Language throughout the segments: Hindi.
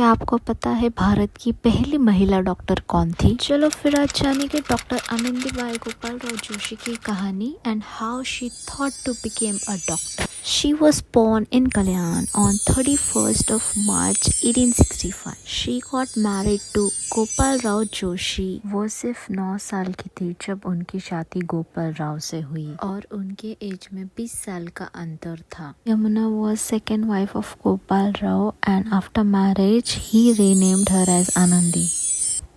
क्या आपको पता है भारत की पहली महिला डॉक्टर कौन थी? चलो फिर आज जानेंगे डॉक्टर आनंदीबाई गोपालराव जोशी की कहानी and how she thought to become a doctor. She was born in Kalyan on 31st of March 1865. She got married to Gopal Rao Joshi. वो सिर्फ 9 साल की थी जब उनकी शादी गोपाल राव से हुई और उनके एज में 20 साल का अंतर था. Yamuna was second wife of Gopal Rao and after marriage he renamed her as Anandi.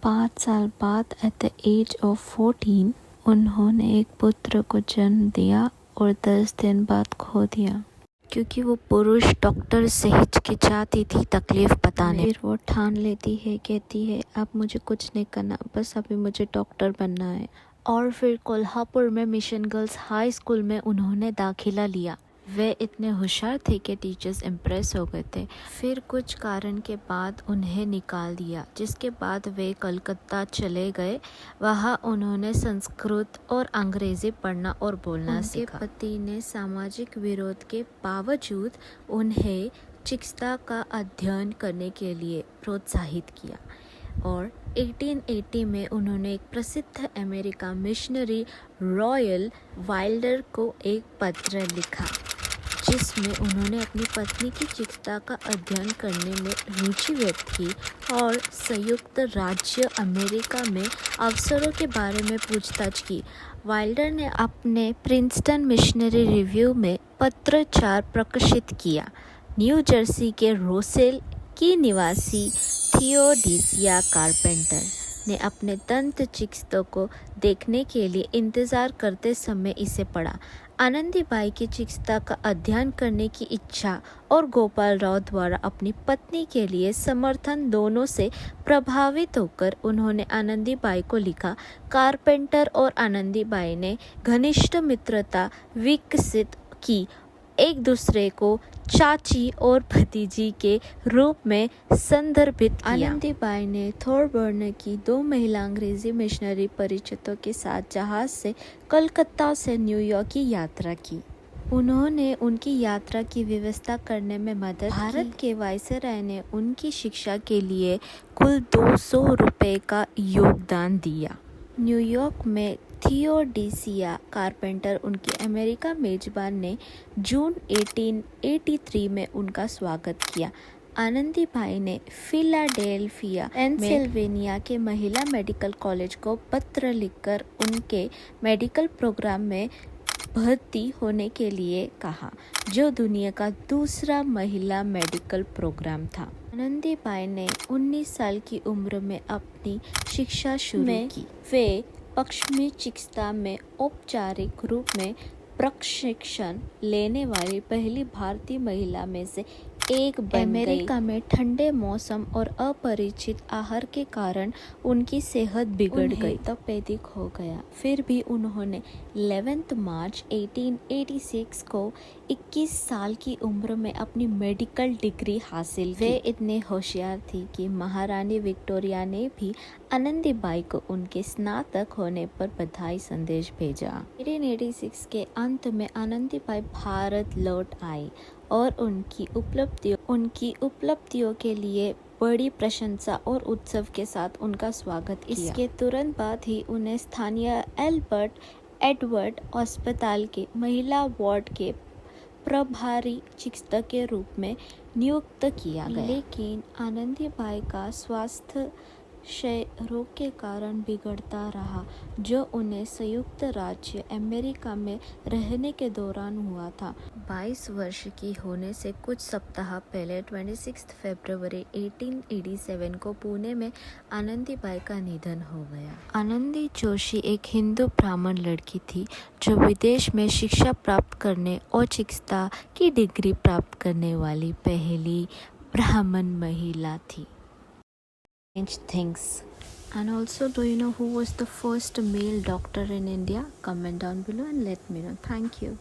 5 साल बाद at the age of 14 उन्होंने एक पुत्र को जन्म दिया और 10 दिन बाद खो दिया क्योंकि वो पुरुष डॉक्टर से हिचकिचाती थी तकलीफ बताने. फिर वो ठान लेती है, कहती है अब मुझे कुछ नहीं करना, बस अभी मुझे डॉक्टर बनना है. और फिर कोल्हापुर में मिशन गर्ल्स हाई स्कूल में उन्होंने दाखिला लिया. वे इतने होशियार थे कि टीचर्स इम्प्रेस हो गए थे. फिर कुछ कारण के बाद उन्हें निकाल दिया, जिसके बाद वे कलकत्ता चले गए. वहाँ उन्होंने संस्कृत और अंग्रेजी पढ़ना और बोलना सीखा. पति ने सामाजिक विरोध के बावजूद उन्हें चिकित्सा का अध्ययन करने के लिए प्रोत्साहित किया और 1880 में उन्होंने एक प्रसिद्ध अमेरिका मिशनरी रॉयल वाइल्डर को एक पत्र लिखा जिसमें उन्होंने अपनी पत्नी की चिकित्सा का अध्ययन करने में रुचि व्यक्त की और संयुक्त राज्य अमेरिका में अवसरों के बारे में पूछताछ की. वाइल्डर ने अपने प्रिंसटन मिशनरी रिव्यू में पत्राचार प्रकाशित किया. न्यू जर्सी के रोसेल की निवासी थियोडीसिया कारपेंटर ने अपने दंत चिकित्सक को देखने के लिए इंतज़ार करते समय इसे पढ़ा. आनंदीबाई की चिकित्सा का अध्ययन करने की इच्छा और गोपाल राव द्वारा अपनी पत्नी के लिए समर्थन दोनों से प्रभावित होकर उन्होंने आनंदीबाई को लिखा. कारपेंटर और आनंदीबाई ने घनिष्ठ मित्रता विकसित की, एक दूसरे को चाची और भतीजी के रूप में संदर्भित किया. आनंदीबाई ने थॉरबर्न की 2 महिला अंग्रेजी मिशनरी परिचितों के साथ जहाज से कलकत्ता से न्यूयॉर्क की यात्रा की. उन्होंने उनकी यात्रा की व्यवस्था करने में मदद. भारत के वायसराय ने उनकी शिक्षा के लिए कुल 200 रुपये का योगदान दिया. न्यूयॉर्क में थियोडीसिया कारपेंटर उनके अमेरिका मेजबान ने जून 1883 में उनका स्वागत किया. आनंदीबाई ने फिलाडेल्फिया पेंसिल्वेनिया के महिला मेडिकल कॉलेज को पत्र लिखकर उनके मेडिकल प्रोग्राम में भर्ती होने के लिए कहा, जो दुनिया का दूसरा महिला मेडिकल प्रोग्राम था. आनंदीबाई ने 19 साल की उम्र में अपनी शिक्षा शुरू की. वे पश्चिमी चिकित्सा में औपचारिक रूप में प्रशिक्षण लेने वाली पहली भारतीय महिला में से एक बन गई. अमेरिका में ठंडे मौसम और अपरिचित आहार के कारण उनकी सेहत बिगड़ गई, तपेदिक हो गया. फिर भी उन्होंने 11 मार्च 1886 को 21 साल की उम्र में अपनी मेडिकल डिग्री हासिल की. वे इतने होशियार थी कि महारानी विक्टोरिया ने भी आनंदीबाई को उनके स्नातक होने पर बधाई संदेश भेजा. 1886 के अंत में आनंदीबाई भारत लौट आई और उनकी उपलब्धियों के लिए बड़ी प्रशंसा और उत्सव के साथ उनका स्वागत किया. इसके तुरंत बाद ही उन्हें स्थानीय एल्बर्ट एडवर्ड अस्पताल के महिला वार्ड के प्रभारी चिकित्सक के रूप में नियुक्त किया गया. लेकिन आनंदीबाई का स्वास्थ्य क्षय रोग के कारण बिगड़ता रहा, जो उन्हें संयुक्त राज्य अमेरिका में रहने के दौरान हुआ था. 22 वर्ष की होने से कुछ सप्ताह पहले 26 फरवरी 1887 को पुणे में आनंदीबाई का निधन हो गया. आनंदी जोशी एक हिंदू ब्राह्मण लड़की थी जो विदेश में शिक्षा प्राप्त करने और चिकित्सा की डिग्री प्राप्त करने वाली पहली ब्राह्मण महिला थी. Things. And also, do you know who was the first male doctor in India? Comment down below and let me know. Thank you.